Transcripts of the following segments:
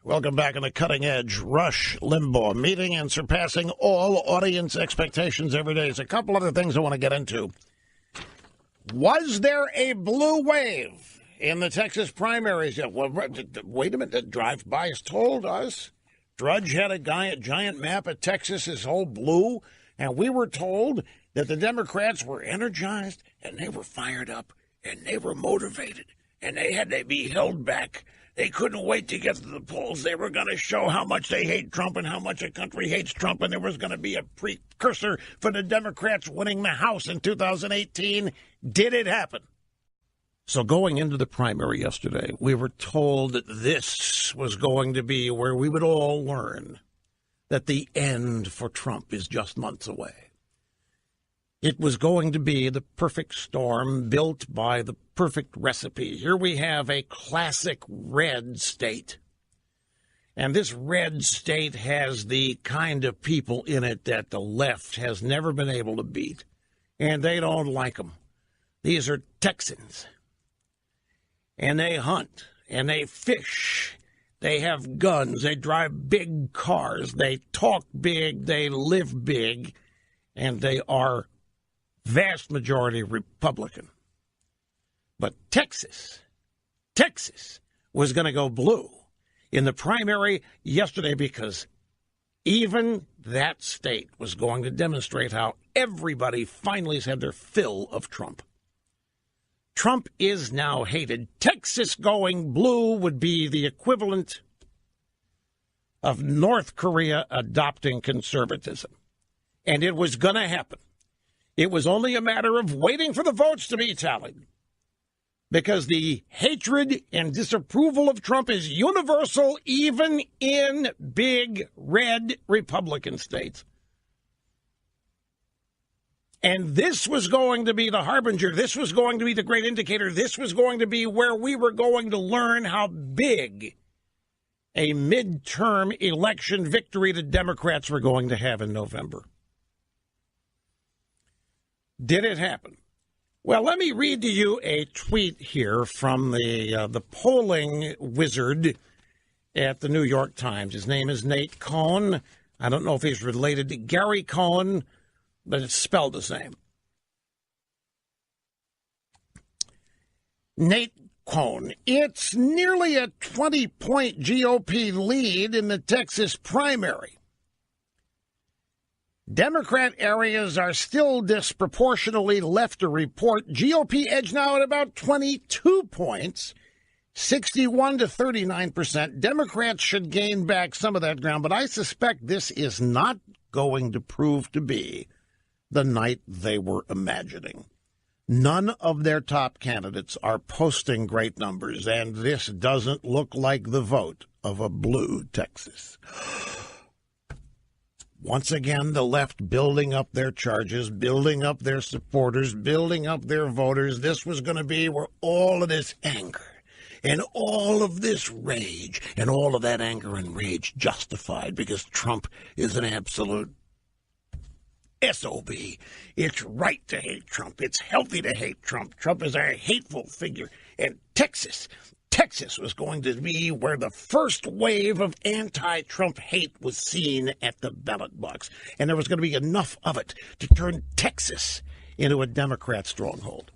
Welcome back on the Cutting Edge. Rush Limbaugh meeting and surpassing all audience expectations every day. There's a couple other things I want to get into. Was there a blue wave in the Texas primaries? Well, wait a minute. Drive-by has told us Drudge had a giant map of Texas is all blue, and we were told that the Democrats were energized and they were fired up and they were motivated and they had to be held back. They couldn't wait to get to the polls. They were going to show how much they hate Trump and how much the country hates Trump, and there was going to be a precursor for the Democrats winning the House in 2018. Did it happen? So going into the primary yesterday, we were told that this was going to be where we would all learn that the end for Trump is just months away. It was going to be the perfect storm built by the perfect recipe. Here we have a classic red state. And this red state has the kind of people in it that the left has never been able to beat. And they don't like them. These are Texans. And they hunt. And they fish. They have guns. They drive big cars. They talk big. They live big. And they are vast majority Republican. But Texas was going to go blue in the primary yesterday because even that state was going to demonstrate how everybody finally has had their fill of Trump. Trump is now hated. Texas going blue would be the equivalent of North Korea adopting conservatism. And it was going to happen. It was only a matter of waiting for the votes to be tallied, because the hatred and disapproval of Trump is universal, even in big red Republican states. And this was going to be the harbinger. This was going to be the great indicator. This was going to be where we were going to learn how big a midterm election victory the Democrats were going to have in November. Did it happen? Well, let me read to you a tweet here from the polling wizard at the New York Times. His name is Nate Cohn. I don't know if he's related to Gary Cohn, but it's spelled the same. Nate Cohn. It's nearly a 20-point GOP lead in the Texas primary. Democrat areas are still disproportionately left to report. GOP edge now at about 22 points, 61 to 39%. Democrats should gain back some of that ground, but I suspect this is not going to prove to be the night they were imagining. None of their top candidates are posting great numbers, and this doesn't look like the vote of a blue Texas. Once again, the left building up their charges, building up their supporters, building up their voters. This was going to be where all of this anger and all of this rage and all of that anger and rage justified because Trump is an absolute SOB. It's right to hate Trump. It's healthy to hate Trump. Trump is a hateful figure. And Texas was going to be where the first wave of anti-Trump hate was seen at the ballot box. And there was going to be enough of it to turn Texas into a Democrat stronghold.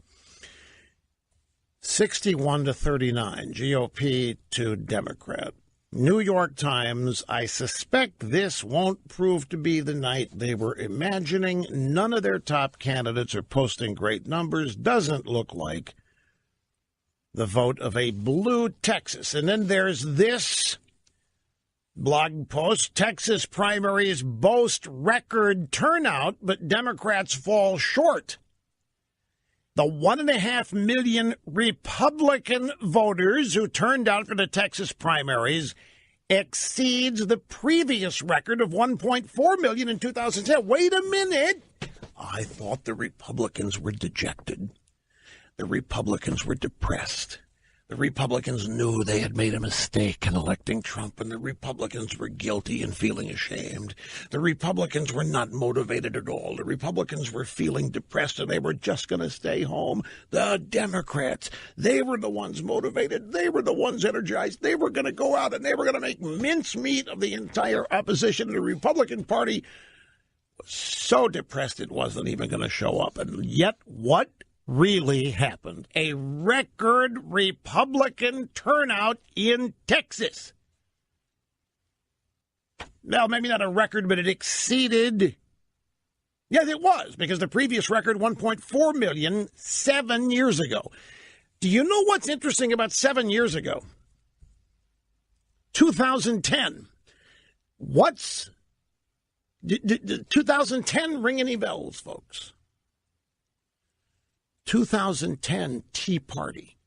61 to 39, GOP to Democrat. New York Times, I suspect this won't prove to be the night they were imagining. None of their top candidates are posting great numbers. Doesn't look like the vote of a blue Texas. And then there's this blog post. Texas primaries boast record turnout, but Democrats fall short. The 1.5 million Republican voters who turned out for the Texas primaries exceeds the previous record of 1.4 million in 2010. Wait a minute. I thought the Republicans were dejected. The Republicans were depressed. The Republicans knew they had made a mistake in electing Trump, and the Republicans were guilty and feeling ashamed. The Republicans were not motivated at all. The Republicans were feeling depressed, and they were just going to stay home. The Democrats, they were the ones motivated. They were the ones energized. They were going to go out, and they were going to make mincemeat of the entire opposition. The Republican Party was so depressed it wasn't even going to show up. And yet, what really happened? A record Republican turnout in Texas. Well, maybe not a record, but it exceeded. Yes, it was, because the previous record, 1.4 million, 7 years ago. Do you know what's interesting about 7 years ago? 2010. What's 2010 ring any bells, folks? 2010 Tea Party,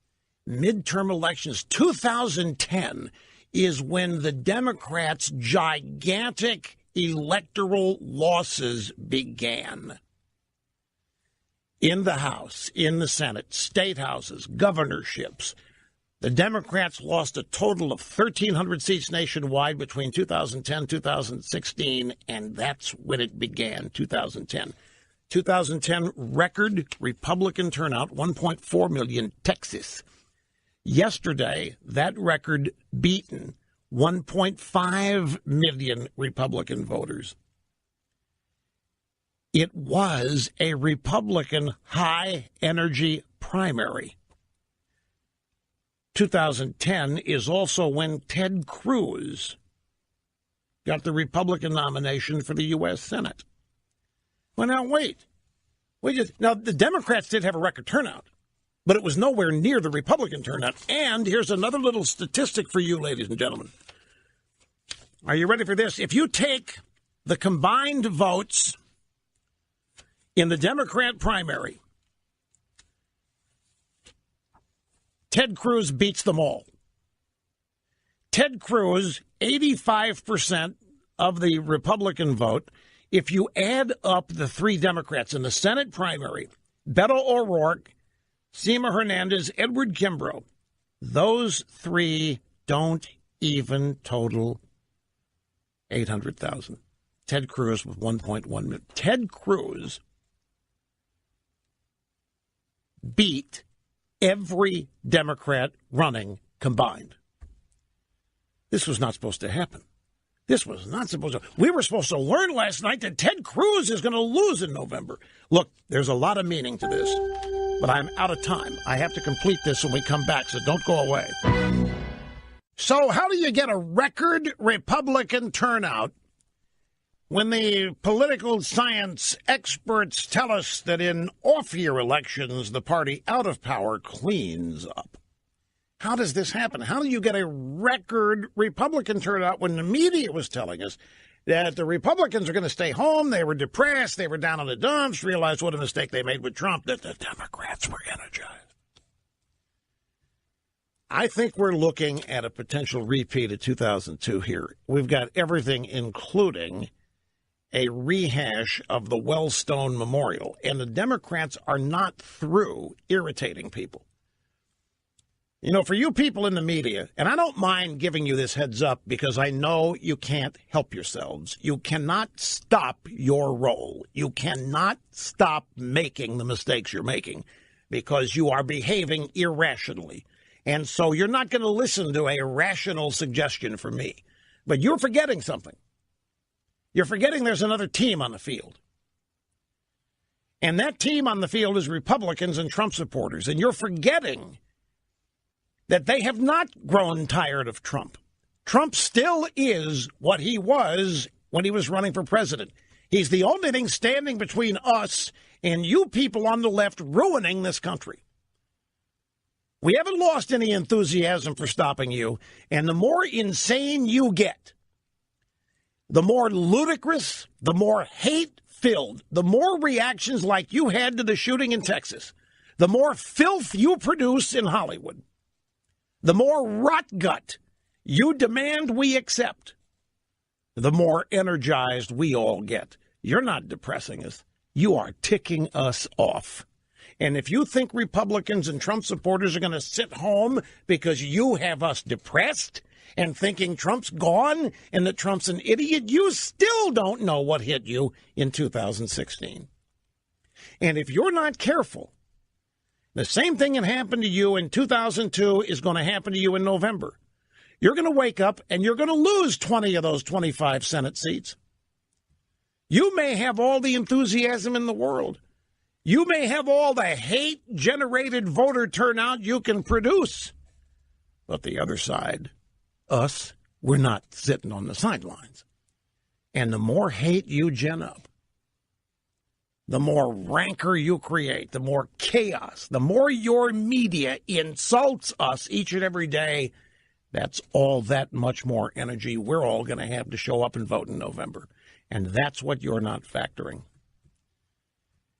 midterm elections. 2010 is when the Democrats' gigantic electoral losses began. In the House, in the Senate, state houses, governorships. The Democrats lost a total of 1,300 seats nationwide between 2010 and 2016, and that's when it began, 2010. 2010 record Republican turnout, 1.4 million, Texas. Yesterday, that record beaten, 1.5 million Republican voters. It was a Republican high-energy primary. 2010 is also when Ted Cruz got the Republican nomination for the U.S. Senate. Well, now, wait. Now, the Democrats did have a record turnout, but it was nowhere near the Republican turnout. And here's another little statistic for you, ladies and gentlemen. Are you ready for this? If you take the combined votes in the Democrat primary, Ted Cruz beats them all. Ted Cruz, 85% of the Republican vote. If you add up the three Democrats in the Senate primary, Beto O'Rourke, Sima Hernandez, Edward Kimbrough, those three don't even total 800,000. Ted Cruz with 1.1 million. Ted Cruz beat every Democrat running combined. This was not supposed to happen. This was not supposed to. We were supposed to learn last night that Ted Cruz is going to lose in November. Look, there's a lot of meaning to this, but I'm out of time. I have to complete this when we come back, so don't go away. So how do you get a record Republican turnout when the political science experts tell us that in off-year elections, the party out of power cleans up? How does this happen? How do you get a record Republican turnout when the media was telling us that the Republicans are going to stay home? They were depressed. They were down in the dumps, realized what a mistake they made with Trump, that the Democrats were energized. I think we're looking at a potential repeat of 2002 here. We've got everything, including a rehash of the Wellstone Memorial. And the Democrats are not through irritating people. You know, for you people in the media, and I don't mind giving you this heads up because I know you can't help yourselves. You cannot stop your role. You cannot stop making the mistakes you're making because you are behaving irrationally. And so you're not going to listen to a rational suggestion from me. But you're forgetting something. You're forgetting there's another team on the field. And that team on the field is Republicans and Trump supporters. And you're forgetting that they have not grown tired of Trump. Trump still is what he was when he was running for president. He's the only thing standing between us and you people on the left ruining this country. We haven't lost any enthusiasm for stopping you, and the more insane you get, the more ludicrous, the more hate-filled, the more reactions like you had to the shooting in Texas, the more filth you produce in Hollywood, the more rot gut you demand we accept, the more energized we all get. You're not depressing us. You are ticking us off. And if you think Republicans and Trump supporters are going to sit home because you have us depressed and thinking Trump's gone and that Trump's an idiot, you still don't know what hit you in 2016. And if you're not careful, the same thing that happened to you in 2002 is going to happen to you in November. You're going to wake up and you're going to lose 20 of those 25 Senate seats. You may have all the enthusiasm in the world. You may have all the hate-generated voter turnout you can produce. But the other side, us, we're not sitting on the sidelines. And the more hate you gen up, the more rancor you create, the more chaos, the more your media insults us each and every day, that's all that much more energy we're all going to have to show up and vote in November. And that's what you're not factoring.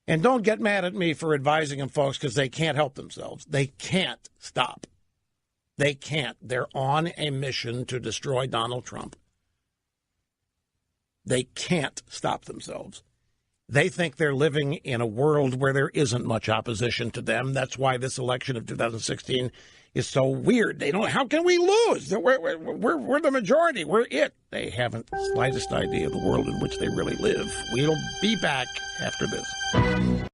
And don't get mad at me for advising them, folks, because they can't help themselves. They can't stop. They can't. They're on a mission to destroy Donald Trump. They can't stop themselves. They think they're living in a world where there isn't much opposition to them. That's why this election of 2016 is so weird. They don't. How can we lose? We're the majority. We're it. They haven't the slightest idea of the world in which they really live. We'll be back after this.